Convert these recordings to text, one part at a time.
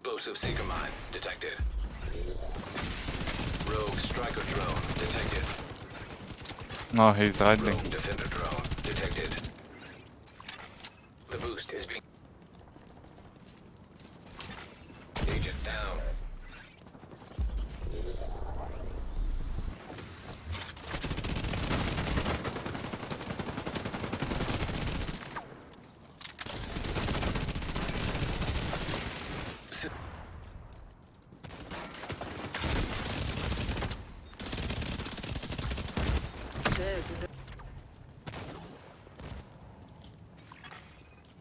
Explosive seeker mine detected. Rogue striker drone detected. No, he's hiding. Rogue defender drone detected. The boost is being... Agent down.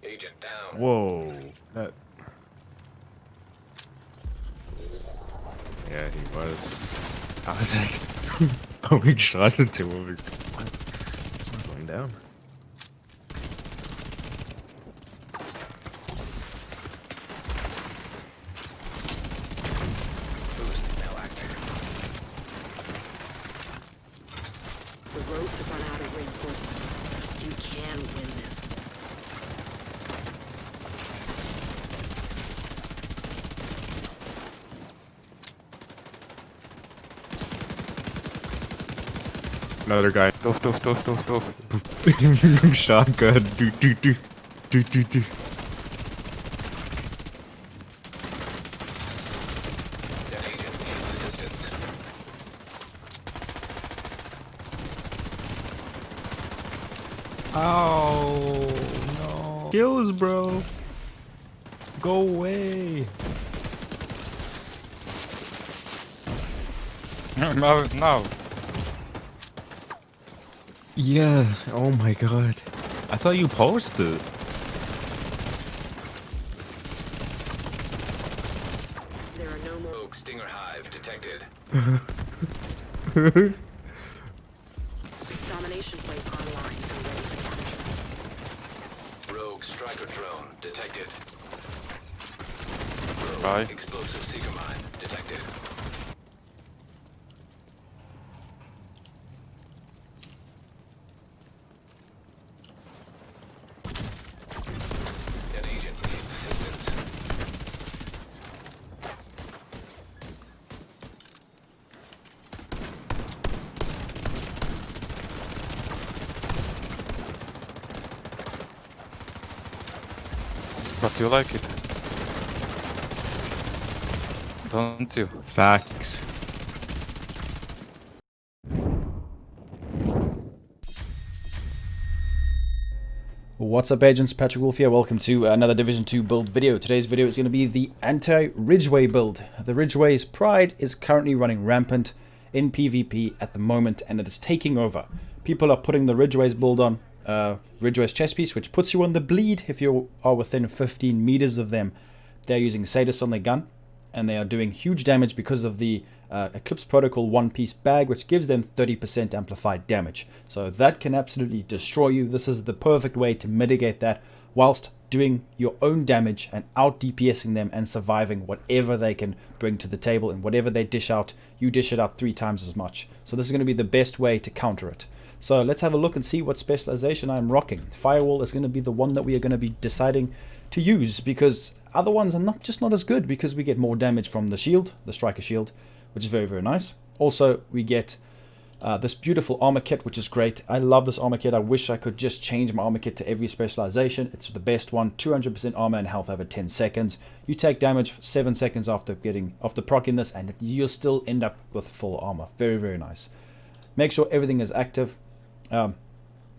Agent down. Whoa. That... Yeah, he was. I was like, are we Straßenterrorist? It's not going down. Boost now active. The road to run out of reinforcements. You can win this. Another guy. Doof. Shotgun. Do. That agent needs assistance. Oh no. Kills, bro. Go away. No. Yeah. Oh my god. I thought you posted. There are no more. Rogue stinger hive detected. Domination plate online and ready to capture. Rogue striker drone detected. Bye. Rogue explosive seeker mine detected. That agent needs assistance. But you like it, don't you? Facts. What's up, agents? Patrick Wolf here. Welcome to another Division 2 build video. Today's video is going to be the Anti-Ridgeway build. The Ridgeway's pride is currently running rampant in PvP at the moment, and it is taking over. People are putting the Ridgeway's build on, Ridgeway's chest piece, which puts you on the bleed if you are within 15 meters of them. They're using Sadist on their gun, and they are doing huge damage because of the Eclipse Protocol one-piece bag, which gives them 30% amplified damage. So that can absolutely destroy you. This is the perfect way to mitigate that whilst doing your own damage and out DPSing them and surviving whatever they can bring to the table, and whatever they dish out, you dish it out 3 times as much. So this is going to be the best way to counter it. So let's have a look and see what specialization I'm rocking. Firewall is going to be the one that we are going to be deciding to use, because other ones are not as good, because we get more damage from the shield, the striker shield, which is very, very nice. Also, we get this beautiful armor kit, which is great. I love this armor kit. I wish I could just change my armor kit to every specialization. It's the best one. 200% armor and health over 10 seconds. You take damage 7 seconds after proccing this, and you'll still end up with full armor. Very, very nice. Make sure everything is active. You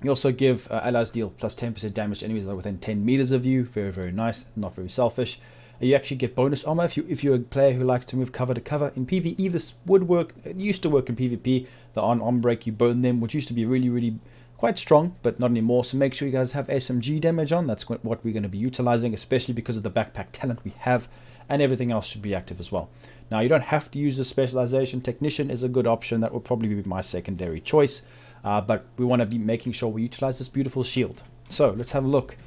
also give allies deal plus 10% damage to enemies that are within 10 meters of you. Very, very nice. Not very selfish. You actually get bonus armor if you're a player who likes to move cover to cover. In PvE, this would work. It used to work in PvP. The on break, you burn them, which used to be really, really quite strong, but not anymore. So make sure you guys have SMG damage on. That's what we're going to be utilizing, especially because of the backpack talent we have, and everything else should be active as well. Now, you don't have to use the specialization. Technician is a good option. That will probably be my secondary choice, but we want to be making sure we utilize this beautiful shield. So let's have a look.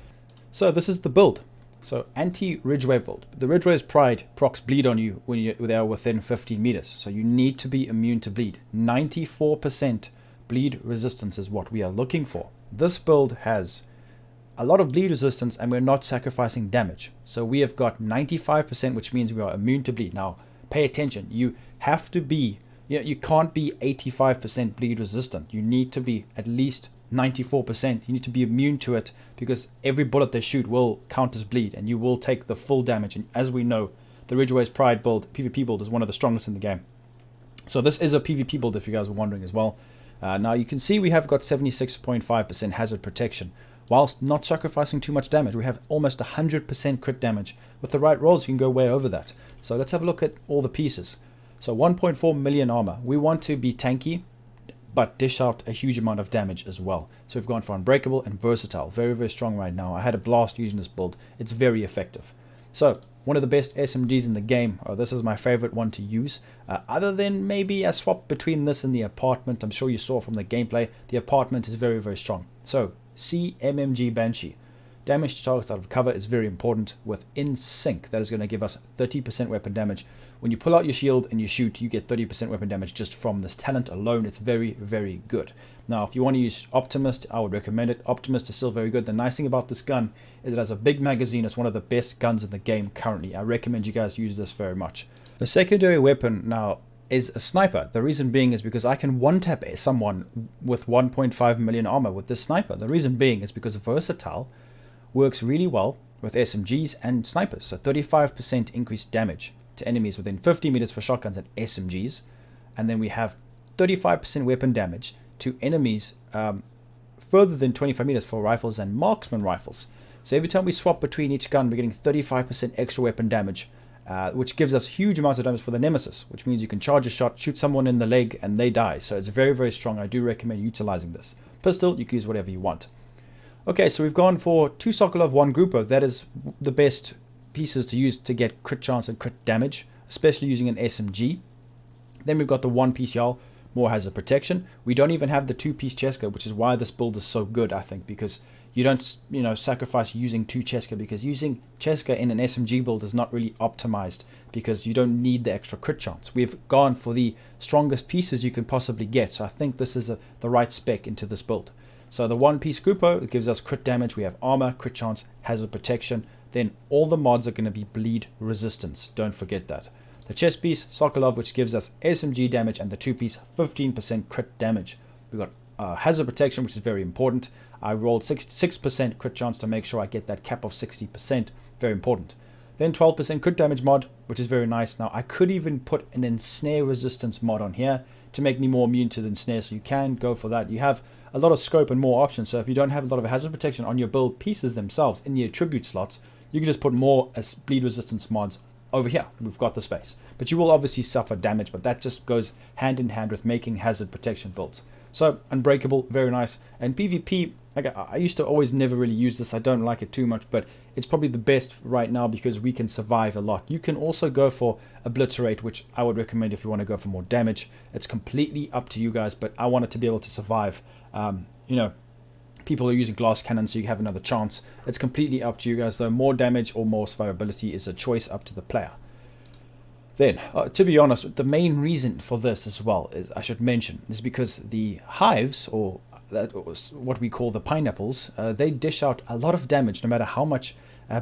So this is the build. So anti-Ridgeway build. The Ridgeway's pride procs bleed on you when they are within 15 meters. So you need to be immune to bleed. 94% bleed resistance is what we are looking for. This build has a lot of bleed resistance and we're not sacrificing damage. So we have got 95%, which means we are immune to bleed. Now, pay attention. You have to be, you can't be 85% bleed resistant. You need to be at least 94%. You need to be immune to it because every bullet they shoot will count as bleed and you will take the full damage. And as we know, the Ridgeway's Pride build, PvP build, is one of the strongest in the game. So this is a PvP build if you guys were wondering as well. Now you can see we have got 76.5% hazard protection. Whilst not sacrificing too much damage, we have almost 100% crit damage. With the right rolls, you can go way over that. So let's have a look at all the pieces. So 1.4 million armor. We want to be tanky, but dish out a huge amount of damage as well. So we've gone for unbreakable and versatile. Very, very strong right now. I had a blast using this build. It's very effective. So one of the best SMGs in the game. This is my favorite one to use. Other than maybe a swap between this and the apartment. I'm sure you saw from the gameplay. The apartment is very, very strong. So CMMG Banshee. Damage to targets out of cover is very important. With in sync, that is going to give us 30% weapon damage. When you pull out your shield and you shoot, you get 30% weapon damage just from this talent alone. It's very, very good. Now, if you want to use Optimist, I would recommend it. Optimist is still very good. The nice thing about this gun is it has a big magazine. It's one of the best guns in the game currently. I recommend you guys use this very much. The secondary weapon now is a sniper. The reason being is because I can one-tap someone with 1.5 million armor with this sniper. The reason being is because versatile works really well with SMGs and snipers. So 35% increased damage to enemies within 50 meters for shotguns and SMGs. And then we have 35% weapon damage to enemies further than 25 meters for rifles and marksman rifles. So every time we swap between each gun, we're getting 35% extra weapon damage, which gives us huge amounts of damage for the Nemesis, which means you can charge a shot, shoot someone in the leg, and they die. So it's very, very strong. I do recommend utilizing this. Pistol, you can use whatever you want. Okay, so we've gone for 2 Sokolov, 1 Grouper. That is the best pieces to use to get crit chance and crit damage, especially using an SMG. Then we've got the 1-piece Jarl, more hazard protection. We don't even have the 2-piece Cheska, which is why this build is so good, I think, because you don't, sacrifice using 2 Cheska, because using Cheska in an SMG build is not really optimized because you don't need the extra crit chance. We've gone for the strongest pieces you can possibly get, so I think this is the right spec into this build. So the 1-piece Grupo, it gives us crit damage. We have armor, crit chance, hazard protection. Then all the mods are going to be bleed resistance. Don't forget that. The chest piece, Sokolov, which gives us SMG damage, and the 2-piece, 15% crit damage. We've got hazard protection, which is very important. I rolled 6% crit chance to make sure I get that cap of 60%. Very important. Then 12% crit damage mod, which is very nice. Now, I could even put an ensnare resistance mod on here to make me more immune to the ensnare, so you can go for that. You have a lot of scope and more options, so if you don't have a lot of hazard protection on your build pieces themselves in the attribute slots, you can just put more as bleed resistance mods over here. We've got the space. But you will obviously suffer damage, but that just goes hand in hand with making hazard protection builds. So, Unbreakable, very nice. And PvP, I used to always never really use this. I don't like it too much, but it's probably the best right now because we can survive a lot. You can also go for Obliterate, which I would recommend if you want to go for more damage. It's completely up to you guys, but I wanted to be able to survive. People are using glass cannons, so you have another chance. It's completely up to you guys, though. More damage or more survivability is a choice up to the player. Then, to be honest, the main reason for this as well, is I should mention, is because the hives, or what we call the pineapples, they dish out a lot of damage no matter how much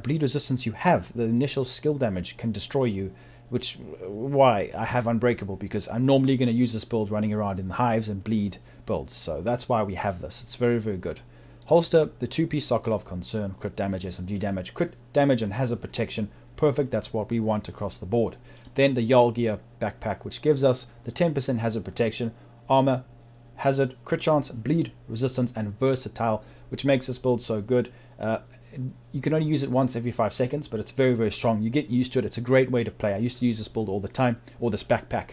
bleed resistance you have. The initial skill damage can destroy you, which why I have Unbreakable, because I'm normally going to use this build running around in hives and bleed builds. So that's why we have this. It's very, very good. Holster, the 2-piece Sokolov Concern, crit damage, SMG damage, crit damage and hazard protection. Perfect, that's what we want across the board. Then the Jarl Gear backpack, which gives us the 10% hazard protection, armor, hazard, crit chance, bleed, resistance, and versatile, which makes this build so good. You can only use it once every 5 seconds, but it's very, very strong. You get used to it. It's a great way to play. I used to use this build all the time, or this backpack.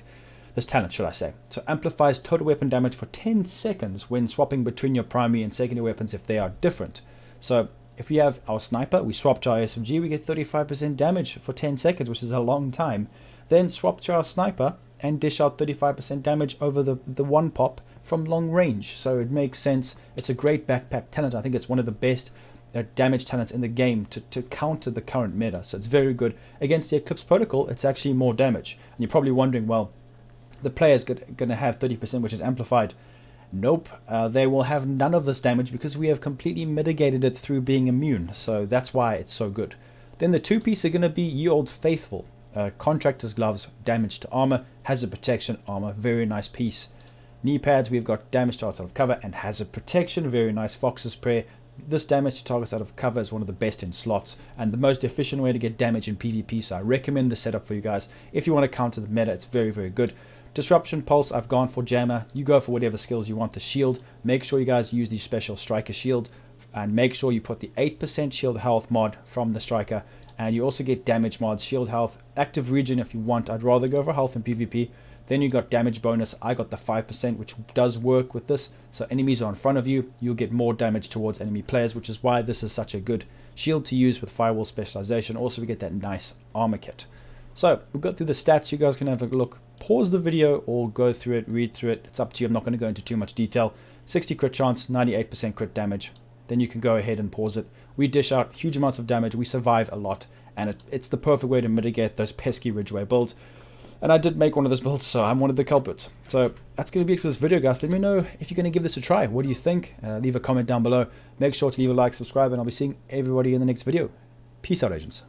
This talent, should I say. So amplifies total weapon damage for 10 seconds when swapping between your primary and secondary weapons if they are different. So if we have our sniper, we swap to our SMG, we get 35% damage for 10 seconds, which is a long time. Then swap to our sniper and dish out 35% damage over the one pop from long range. So it makes sense. It's a great backpack talent. I think it's one of the best damage talents in the game to counter the current meta. So it's very good. Against the Eclipse Protocol, it's actually more damage. And you're probably wondering, well, the player's going to have 30%, which is amplified. Nope, they will have none of this damage because we have completely mitigated it through being immune, so that's why it's so good. Then the 2-piece are going to be Ye Old Faithful. Contractor's Gloves, damage to armor, hazard protection, armor, very nice piece. Knee pads, we've got damage to targets out of cover and hazard protection, very nice. Fox's Prayer, this damage to targets out of cover is one of the best in slots and the most efficient way to get damage in PvP, so I recommend the setup for you guys. If you want to counter the meta, it's very, very good. Disruption Pulse, I've gone for Jammer. You go for whatever skills you want. The shield, make sure you guys use the special striker shield and make sure you put the 8% shield health mod from the striker, and you also get damage mods, shield health, active regen if you want. I'd rather go for health in PvP. Then you got damage bonus. I got the 5%, which does work with this, so enemies are in front of you, you'll get more damage towards enemy players, which is why this is such a good shield to use with Firewall Specialization. Also we get that nice armor kit. So we've got through the stats. You guys can have a look, pause the video or go through it, read through it, it's up to you. I'm not going to go into too much detail. 60 crit chance, 98% crit damage, then you can go ahead and pause it. We dish out huge amounts of damage, we survive a lot, and it's the perfect way to mitigate those pesky Ridgeway builds. And I did make one of those builds, so I'm one of the culprits. So that's going to be it for this video, guys. Let me know if you're going to give this a try. What do you think? Leave a comment down below. Make sure to leave a like, subscribe, and I'll be seeing everybody in the next video. Peace out, agents.